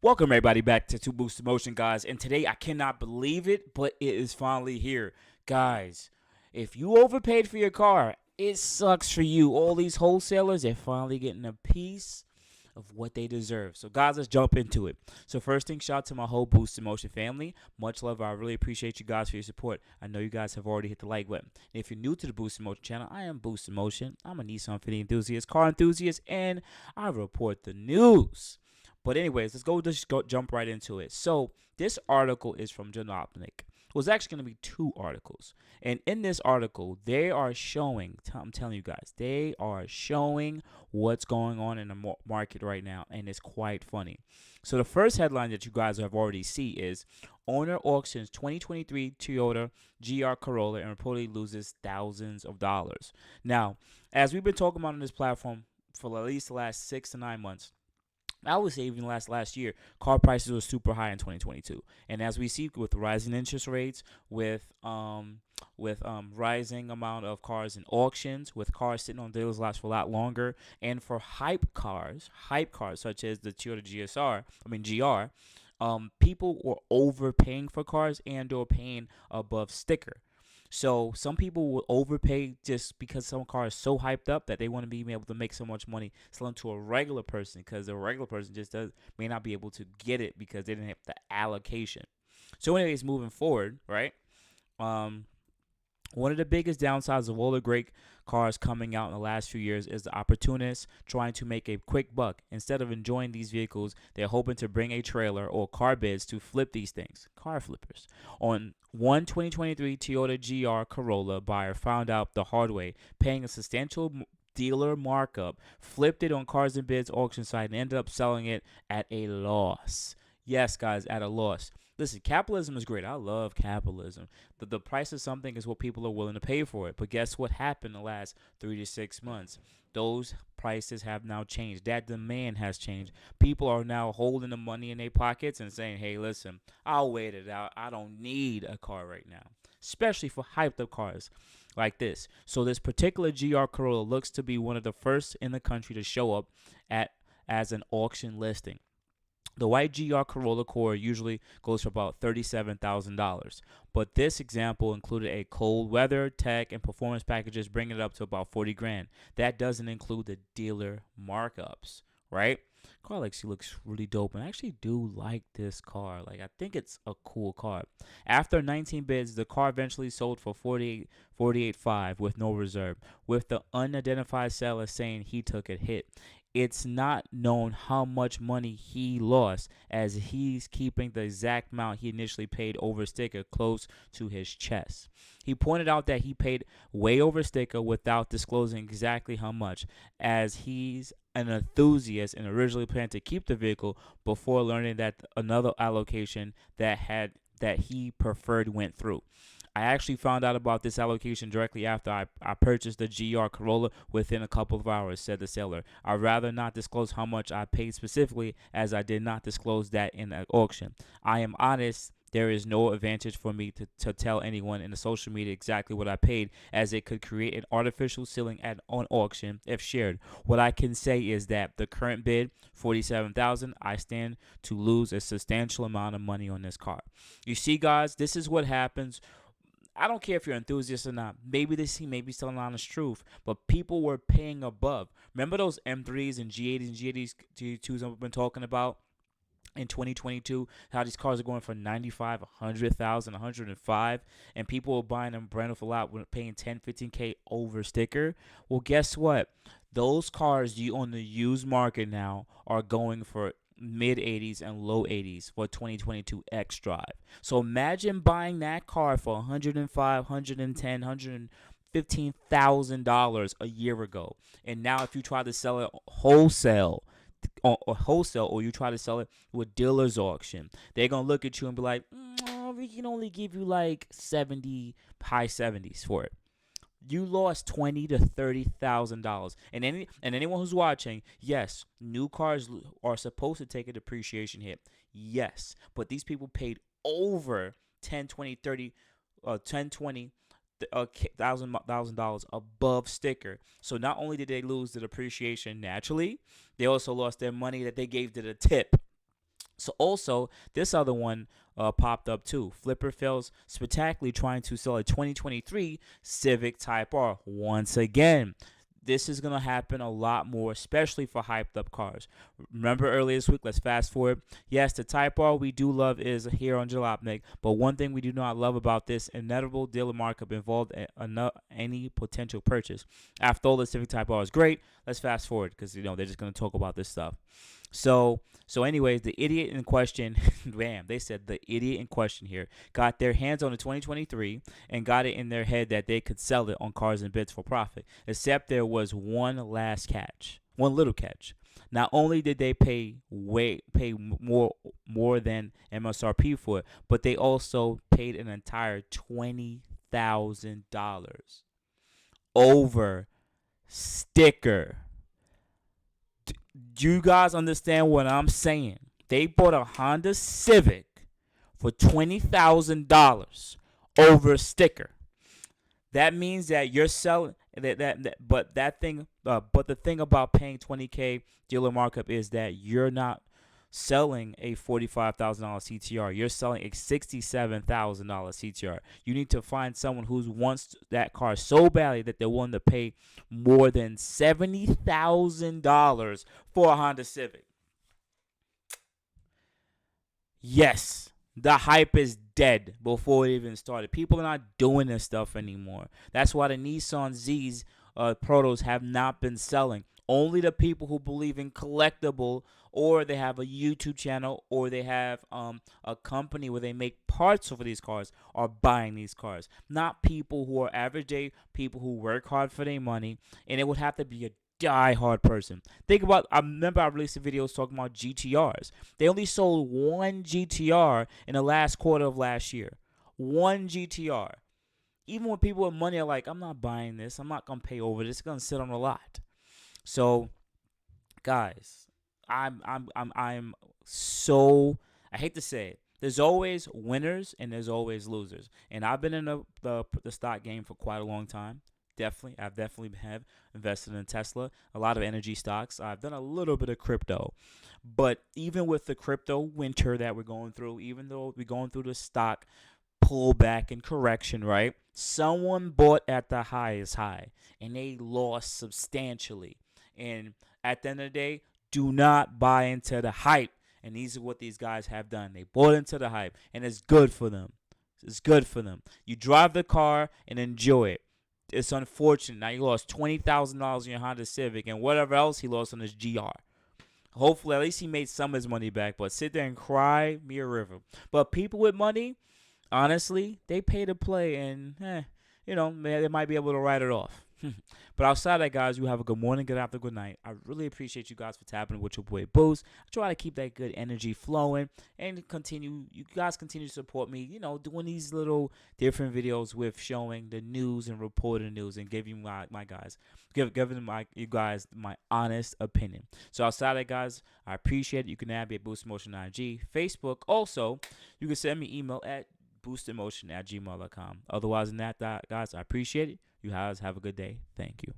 Welcome everybody back to Boost Emotion, guys. And today I cannot believe it, but it is finally here, guys. If you overpaid for your car, it sucks for you. All these wholesalers are finally getting a piece of what they deserve. So, guys, let's jump into it. So, first thing, shout out to my whole Boost Emotion family. Much love. I really appreciate you guys for your support. I know you guys have already hit the like button. And if you're new to the Boost Emotion channel, I am Boost Emotion. I'm a Nissan Fitty enthusiast, car enthusiast, and I report the news. But anyways, let's jump right into it. So this article is from Janopnik. It was actually going to be two articles. And in this article, they are showing, I'm telling you guys, they are showing what's going on in the market right now. And it's quite funny. So the first headline that you guys have already see is owner auctions 2023 Toyota GR Corolla and reportedly loses thousands of dollars. Now, as we've been talking about on this platform for at least the last 6 to 9 months, I would say even last year, car prices were super high in 2022, and as we see with rising interest rates, with rising amount of cars in auctions, with cars sitting on dealers' lots for a lot longer, and for hype cars such as the Toyota GR, people were overpaying for cars and/or paying above sticker. So some people will overpay just because some car is so hyped up that they want to be able to make so much money selling to a regular person because the regular person just may not be able to get it because they didn't have the allocation. So anyways, moving forward, right? Um, One of the biggest downsides of all the great cars coming out in the last few years is the opportunists trying to make a quick buck. Instead of enjoying these vehicles, they're hoping to bring a trailer or car bids to flip these things. Car flippers. On one 2023 Toyota GR Corolla buyer found out the hard way, paying a substantial dealer markup, flipped it on Cars and Bids auction site, and ended up selling it at a loss. Yes, guys, at a loss. Listen, capitalism is great. I love capitalism. The price of something is what people are willing to pay for it. But guess what happened the last 3 to 6 months? Those prices have now changed. That demand has changed. People are now holding the money in their pockets and saying, hey, listen, I'll wait it out. I don't need a car right now, especially for hyped up cars like this. So this particular GR Corolla looks to be one of the first in the country to show up at as an auction listing. The white GR Corolla Core usually goes for about $37,000, but this example included a cold weather, tech, and performance packages, bringing it up to about 40 grand. That doesn't include the dealer markups, right? Car looks really dope, and I actually do like this car. Like, I think it's a cool car. After 19 bids, the car eventually sold for 48.5 with no reserve, with the unidentified seller saying he took a hit. It's not known how much money he lost, as he's keeping the exact amount he initially paid over sticker close to his chest. He pointed out that he paid way over sticker without disclosing exactly how much, as he's an enthusiast and originally planned to keep the vehicle before learning that another allocation that he preferred went through. I actually found out about this allocation directly after I purchased the GR Corolla within a couple of hours, said the seller. I'd rather not disclose how much I paid specifically, as I did not disclose that in the auction. I am honest. There is no advantage for me to tell anyone in the social media exactly what I paid, as it could create an artificial ceiling on auction if shared. What I can say is that the current bid, $47,000, I stand to lose a substantial amount of money on this car. You see, guys, this is what happens. I don't care if you're an enthusiast or not. Maybe he may be telling honest truth, but people were paying above. Remember those M3s and G80s and G80s, G2s I've been talking about in 2022? How these cars are going for 95, 100,000, 105, and people were buying them brand new for a lot, paying 10, 15K over sticker. Well, guess what? Those cars you on the used market now are going for mid 80s and low 80s for 2022 X Drive. So imagine buying that car for 105, 110, 115,000 dollars a year ago, and now if you try to sell it wholesale, or you try to sell it with dealer's auction, they're gonna look at you and be like, we can only give you like 70, high 70s for it. You lost $20,000 to $30,000. And anyone who's watching, yes, new cars are supposed to take a depreciation hit. Yes, but these people paid over 10, 20, 30, 10, 20 thousand dollars above sticker. So not only did they lose the depreciation naturally, they also lost their money that they gave to the tip. So also, this other one popped up too. Flipper fails spectacularly trying to sell a 2023 Civic Type R. Once again, this is going to happen a lot more, especially for hyped up cars. Remember earlier this week, let's fast forward. Yes, the Type R we do love is here on Jalopnik, but one thing we do not love about this inevitable dealer markup involved in any potential purchase. After all, the Civic Type R is great. Let's fast forward because they're just going to talk about this stuff. So anyways, the idiot in question, bam, they said the idiot in question here got their hands on the 2023 and got it in their head that they could sell it on Cars and Bits for profit. Except there was one last catch, one little catch. Not only did they pay more than MSRP for it, but they also paid an entire $20,000 over sticker. Do you guys understand what I'm saying? They bought a Honda Civic for $20,000 over sticker. That means that you're selling but the thing about paying $20K dealer markup is that you're not selling a $45,000 CTR. You're selling a $67,000 CTR. You need to find someone who wants that car so badly that they're willing to pay more than $70,000 for a Honda Civic. Yes, the hype is dead before it even started. People are not doing this stuff anymore. That's why the Nissan Z's Protos have not been selling. Only the people who believe in collectible, or they have a YouTube channel, or they have a company where they make parts for these cars, are buying these cars. Not people who are average day, people who work hard for their money, and it would have to be a die-hard person. Think about, I remember I released a video talking about GTRs. They only sold one GTR in the last quarter of last year. One GTR. Even when people with money are like, I'm not buying this, I'm not going to pay over this, it's going to sit on a lot. So, guys, I'm so, I hate to say it. There's always winners and there's always losers. And I've been in the stock game for quite a long time. I've definitely have invested in Tesla, a lot of energy stocks. I've done a little bit of crypto. But even with the crypto winter that we're going through, even though we're going through the stock pullback and correction, right? Someone bought at the highest high and they lost substantially. And at the end of the day, do not buy into the hype. And these are what these guys have done. They bought into the hype, and it's good for them. It's good for them. You drive the car and enjoy it. It's unfortunate. Now you lost $20,000 in your Honda Civic and whatever else he lost on his GR. Hopefully, at least he made some of his money back. But sit there and cry me a river. But people with money, honestly, they pay to play, and they might be able to write it off. But outside that, guys, you have a good morning, good afternoon, good night. I really appreciate you guys for tapping with your boy Boost. I try to keep that good energy flowing and you guys continue to support me, doing these little different videos with showing the news and reporting news and giving you guys my honest opinion. So outside that, guys, I appreciate it. You can add me at boostinmotion on IG, Facebook. Also, you can send me email at boostinmotion@gmail.com. Otherwise than that, guys, I appreciate it. You guys have a good day. Thank you.